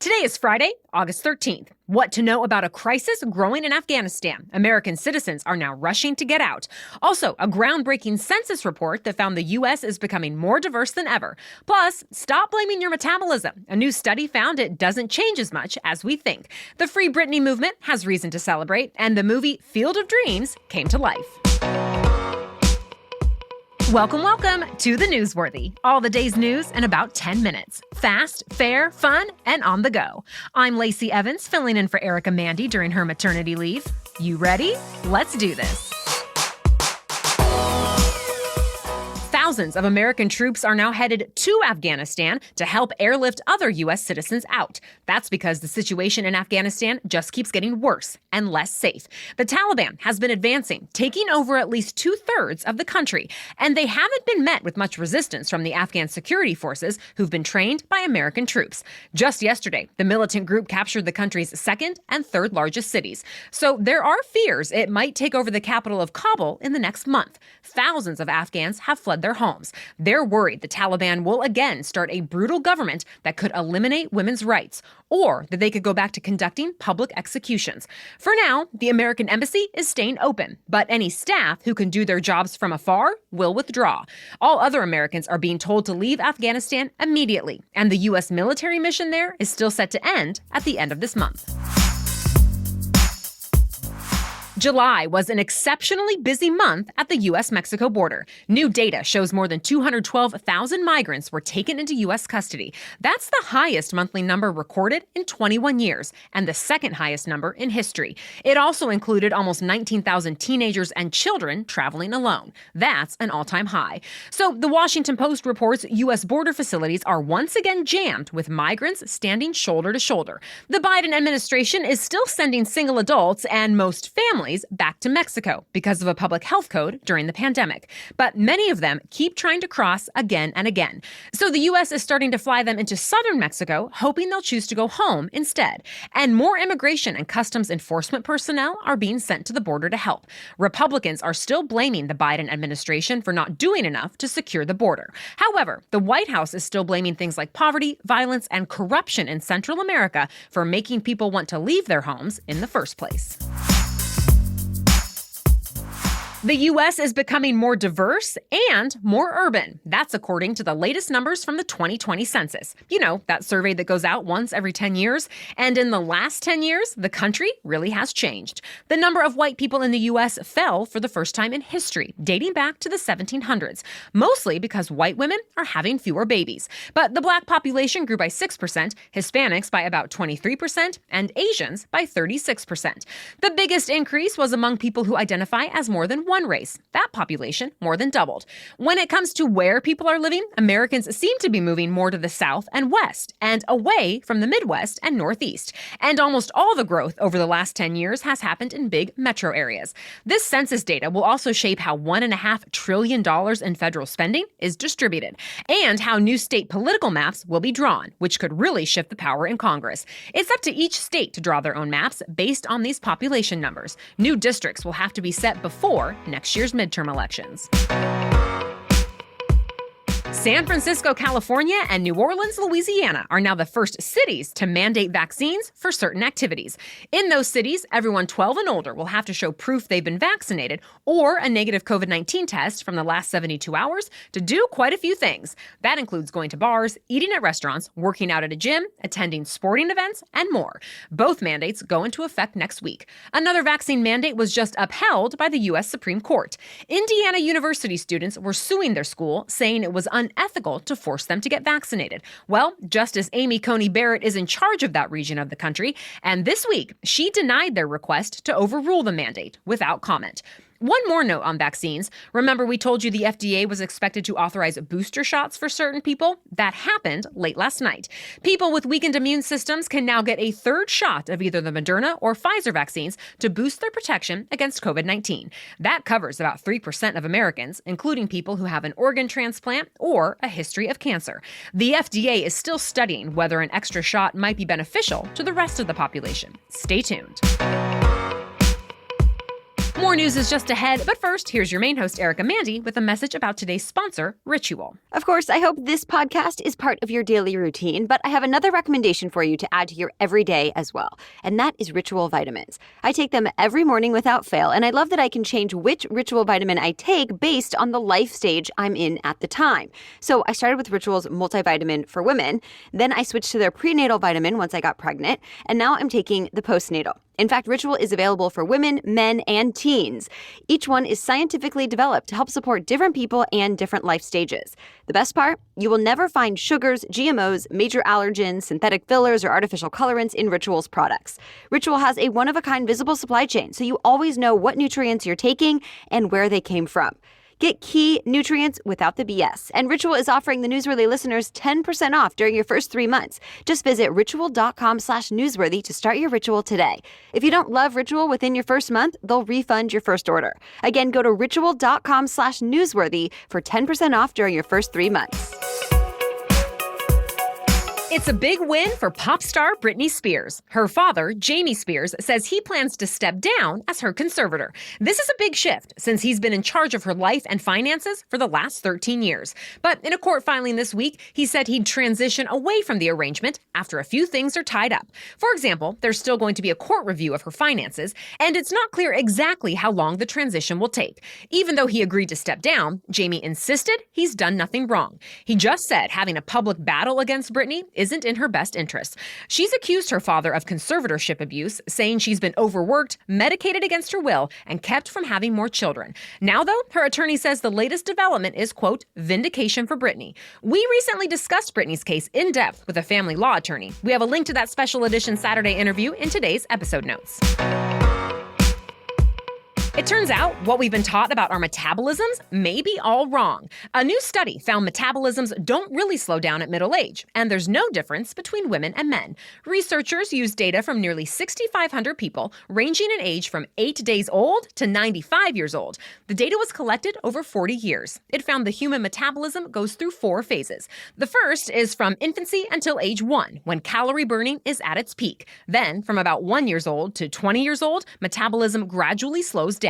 Today is Friday, August 13th. What to know about a crisis growing in Afghanistan. American citizens are now rushing to get out. Also, a groundbreaking census report that found the U.S. is becoming more diverse than ever. Plus, stop blaming your metabolism. A new study found it doesn't change as much as we think. The Free Britney movement has reason to celebrate, and the movie Field of Dreams came to life. Welcome to The Newsworthy. All the day's news in about 10 minutes. Fast, fair, fun, and on the go. I'm Lacey Evans, filling in for Erica Mandy during her maternity leave. You ready? Let's do this. Thousands of American troops are now headed to Afghanistan to help airlift other U.S. citizens out. That's because the situation in Afghanistan just keeps getting worse and less safe. The Taliban has been advancing, taking over at least 2/3 of the country, and they haven't been met with much resistance from the Afghan security forces who've been trained by American troops. Just yesterday, the militant group captured the country's second and third largest cities. So there are fears it might take over the capital of Kabul in the next month. Thousands of Afghans have fled their homes. They're worried the Taliban will again start a brutal government that could eliminate women's rights, or that they could go back to conducting public executions. For now, the American embassy is staying open, but any staff who can do their jobs from afar will withdraw. All other Americans are being told to leave Afghanistan immediately, and the U.S. military mission there is still set to end at the end of this month. July was an exceptionally busy month at the U.S.-Mexico border. New data shows more than 212,000 migrants were taken into U.S. custody. That's the highest monthly number recorded in 21 years, and the second highest number in history. It also included almost 19,000 teenagers and children traveling alone. That's an all-time high. So the Washington Post reports U.S. border facilities are once again jammed with migrants standing shoulder to shoulder. The Biden administration is still sending single adults and most families back to Mexico because of a public health code during the pandemic. But many of them keep trying to cross again and again. So the U.S. is starting to fly them into southern Mexico, hoping they'll choose to go home instead. And more immigration and customs enforcement personnel are being sent to the border to help. Republicans are still blaming the Biden administration for not doing enough to secure the border. However, the White House is still blaming things like poverty, violence, and corruption in Central America for making people want to leave their homes in the first place. The U.S. is becoming more diverse and more urban. That's according to the latest numbers from the 2020 Census. You know, that survey that goes out once every 10 years. And in the last 10 years, the country really has changed. The number of white people in the U.S. fell for the first time in history, dating back to the 1700s, mostly because white women are having fewer babies. But the black population grew by 6%, Hispanics by about 23%, and Asians by 36%. The biggest increase was among people who identify as more than one race. That population more than doubled. When it comes to where people are living, Americans seem to be moving more to the South and West and away from the Midwest and Northeast. And almost all the growth over the last 10 years has happened in big metro areas. This census data will also shape how $1.5 trillion in federal spending is distributed and how new state political maps will be drawn, which could really shift the power in Congress. It's up to each state to draw their own maps based on these population numbers. New districts will have to be set before next year's midterm elections. San Francisco, California, and New Orleans, Louisiana are now the first cities to mandate vaccines for certain activities. In those cities, everyone 12 and older will have to show proof they've been vaccinated or a negative COVID-19 test from the last 72 hours to do quite a few things. That includes going to bars, eating at restaurants, working out at a gym, attending sporting events, and more. Both mandates go into effect next week. Another vaccine mandate was just upheld by the U.S. Supreme Court. Indiana University students were suing their school, saying it was unethical to force them to get vaccinated. Well, Justice Amy Coney Barrett is in charge of that region of the country, and this week she denied their request to overrule the mandate without comment. One more note on vaccines. Remember, we told you the FDA was expected to authorize booster shots for certain people? That happened late last night. People with weakened immune systems can now get a third shot of either the Moderna or Pfizer vaccines to boost their protection against COVID-19. That covers about 3% of Americans, including people who have an organ transplant or a history of cancer. The FDA is still studying whether an extra shot might be beneficial to the rest of the population. Stay tuned. More news is just ahead, but first, here's your main host, Erica Mandy, with a message about today's sponsor, Ritual. Of course, I hope this podcast is part of your daily routine, but I have another recommendation for you to add to your everyday as well, and that is Ritual vitamins. I take them every morning without fail, and I love that I can change which Ritual vitamin I take based on the life stage I'm in at the time. So I started with Ritual's multivitamin for women, then I switched to their prenatal vitamin once I got pregnant, and now I'm taking the postnatal. In fact, Ritual is available for women, men, and teens. Each one is scientifically developed to help support different people and different life stages. The best part? You will never find sugars, GMOs, major allergens, synthetic fillers, or artificial colorants in Ritual's products. Ritual has a one-of-a-kind visible supply chain, so you always know what nutrients you're taking and where they came from. Get key nutrients without the BS. And Ritual is offering the Newsworthy listeners 10% off during your first 3 months. Just visit ritual.com/newsworthy to start your Ritual today. If you don't love Ritual within your first month, they'll refund your first order. Again, go to ritual.com/newsworthy for 10% off during your first 3 months. It's a big win for pop star Britney Spears. Her father, Jamie Spears, says he plans to step down as her conservator. This is a big shift since he's been in charge of her life and finances for the last 13 years. But in a court filing this week, he said he'd transition away from the arrangement after a few things are tied up. For example, there's still going to be a court review of her finances, and it's not clear exactly how long the transition will take. Even though he agreed to step down, Jamie insisted he's done nothing wrong. He just said having a public battle against Britney isn't in her best interest. She's accused her father of conservatorship abuse, saying she's been overworked, medicated against her will, and kept from having more children. Now, though, her attorney says the latest development is, quote, vindication for Britney. We recently discussed Britney's case in depth with a family law attorney. We have a link to that special edition Saturday interview in today's episode notes. It turns out what we've been taught about our metabolisms may be all wrong. A new study found metabolisms don't really slow down at middle age, and there's no difference between women and men. Researchers used data from nearly 6,500 people, ranging in age from 8 days old to 95 years old. The data was collected over 40 years. It found the human metabolism goes through 4 phases. The first is from infancy until age 1, when calorie burning is at its peak. Then, from about 1 year old to 20 years old, metabolism gradually slows down.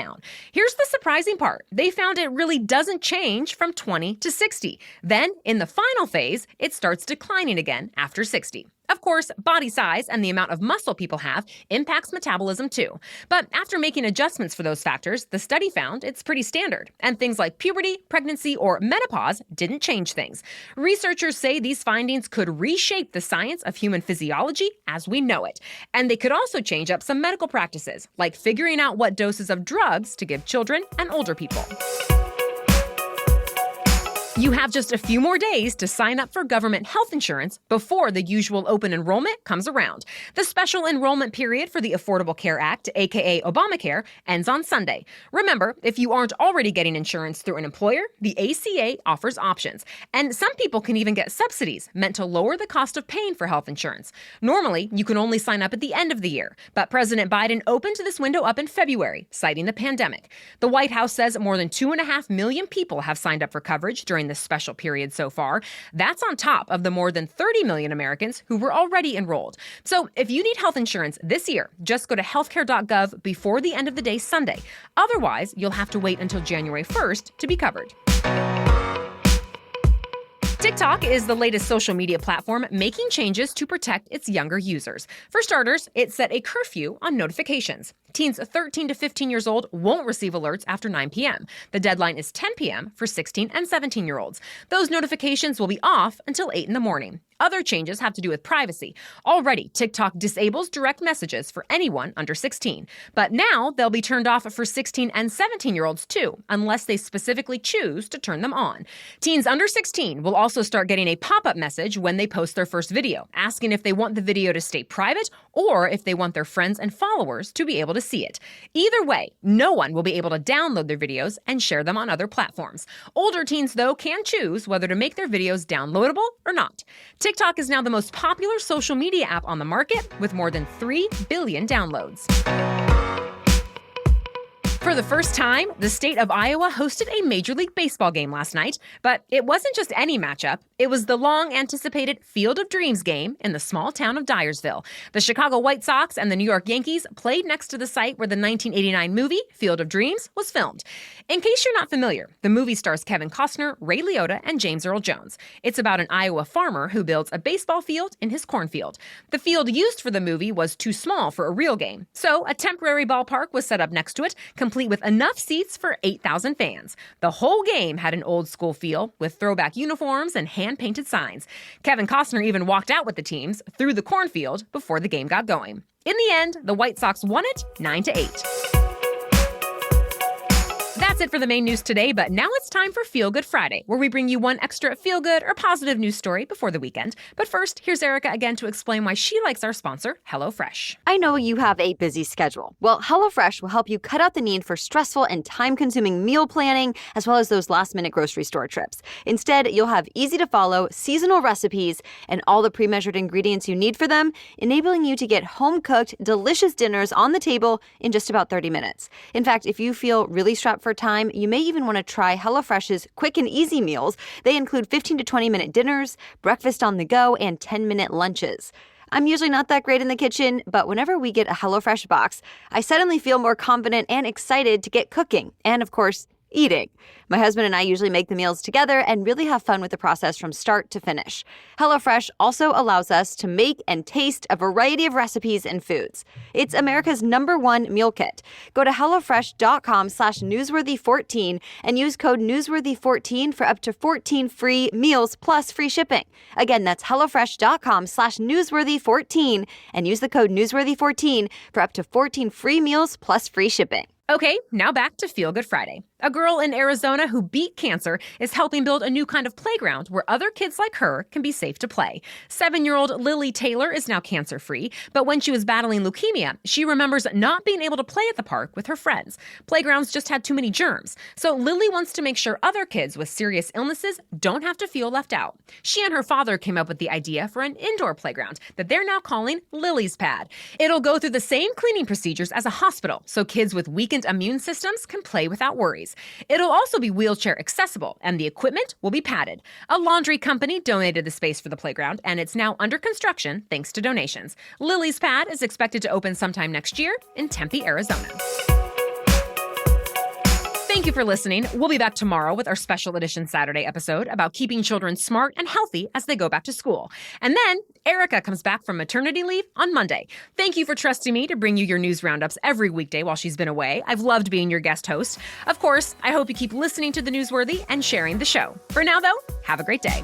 Here's the surprising part. They found it really doesn't change from 20 to 60. Then, in the final phase, it starts declining again after 60. Of course, body size and the amount of muscle people have impacts metabolism too. But after making adjustments for those factors, the study found it's pretty standard. And things like puberty, pregnancy, or menopause didn't change things. Researchers say these findings could reshape the science of human physiology as we know it. And they could also change up some medical practices, like figuring out what doses of drugs to give children and older people. You have just a few more days to sign up for government health insurance before the usual open enrollment comes around. The special enrollment period for the Affordable Care Act, aka Obamacare, ends on Sunday. Remember, if you aren't already getting insurance through an employer, the ACA offers options. And some people can even get subsidies meant to lower the cost of paying for health insurance. Normally, you can only sign up at the end of the year, but President Biden opened this window up in February, citing the pandemic. The White House says more than 2.5 million people have signed up for coverage during this special period so far. That's on top of the more than 30 million Americans who were already enrolled. So if you need health insurance this year, just go to healthcare.gov before the end of the day Sunday. Otherwise, you'll have to wait until January 1st to be covered. TikTok is the latest social media platform making changes to protect its younger users. For starters, it set a curfew on notifications. Teens 13 to 15 years old won't receive alerts after 9 p.m. The deadline is 10 p.m. for 16 and 17-year-olds. Those notifications will be off until 8 in the morning. Other changes have to do with privacy. Already, TikTok disables direct messages for anyone under 16. But now they'll be turned off for 16 and 17-year-olds too, unless they specifically choose to turn them on. Teens under 16 will also start getting a pop-up message when they post their first video, asking if they want the video to stay private or if they want their friends and followers to be able to see it. Either way, no one will be able to download their videos and share them on other platforms. Older teens, though, can choose whether to make their videos downloadable or not. TikTok is now the most popular social media app on the market, with more than 3 billion downloads. For the first time, the state of Iowa hosted a Major League Baseball game last night, but it wasn't just any matchup. It was the long-anticipated Field of Dreams game in the small town of Dyersville. The Chicago White Sox and the New York Yankees played next to the site where the 1989 movie Field of Dreams was filmed. In case you're not familiar, the movie stars Kevin Costner, Ray Liotta, and James Earl Jones. It's about an Iowa farmer who builds a baseball field in his cornfield. The field used for the movie was too small for a real game, so a temporary ballpark was set up next to it, complete with enough seats for 8,000 fans. The whole game had an old-school feel, with throwback uniforms and hand-painted signs. Kevin Costner even walked out with the teams through the cornfield before the game got going. In the end, the White Sox won it 9-8. That's it for the main news today, but now it's time for Feel Good Friday, where we bring you one extra feel-good or positive news story before the weekend. But first, here's Erica again to explain why she likes our sponsor, HelloFresh. I know you have a busy schedule. Well, HelloFresh will help you cut out the need for stressful and time-consuming meal planning, as well as those last-minute grocery store trips. Instead, you'll have easy-to-follow, seasonal recipes and all the pre-measured ingredients you need for them, enabling you to get home-cooked, delicious dinners on the table in just about 30 minutes. In fact, if you feel really strapped for time, you may even want to try HelloFresh's quick and easy meals. They include 15 to 20-minute dinners, breakfast on the go, and 10-minute lunches. I'm usually not that great in the kitchen, but whenever we get a HelloFresh box, I suddenly feel more confident and excited to get cooking and, of course, eating. My husband and I usually make the meals together and really have fun with the process from start to finish. HelloFresh also allows us to make and taste a variety of recipes and foods. It's America's #1 meal kit. Go to HelloFresh.com/newsworthy14 and use code newsworthy14 for up to 14 free meals plus free shipping. Again, that's HelloFresh.com/newsworthy14 and use the code newsworthy14 for up to 14 free meals plus free shipping. Okay, now back to Feel Good Friday. A girl in Arizona who beat cancer is helping build a new kind of playground where other kids like her can be safe to play. 7-year-old Lily Taylor is now cancer-free, but when she was battling leukemia, she remembers not being able to play at the park with her friends. Playgrounds just had too many germs. So Lily wants to make sure other kids with serious illnesses don't have to feel left out. She and her father came up with the idea for an indoor playground that they're now calling Lily's Pad. It'll go through the same cleaning procedures as a hospital, so kids with weakened immune systems can play without worries. It'll also be wheelchair accessible, and the equipment will be padded. A laundry company donated the space for the playground, and it's now under construction thanks to donations. Lily's Pad is expected to open sometime next year in Tempe, Arizona. Thank you for listening. We'll be back tomorrow with our special edition Saturday episode about keeping children smart and healthy as they go back to school. And then Erica comes back from maternity leave on Monday. Thank you for trusting me to bring you your news roundups every weekday while she's been away. I've loved being your guest host. Of course, I hope you keep listening to The Newsworthy and sharing the show. For now, though, have a great day.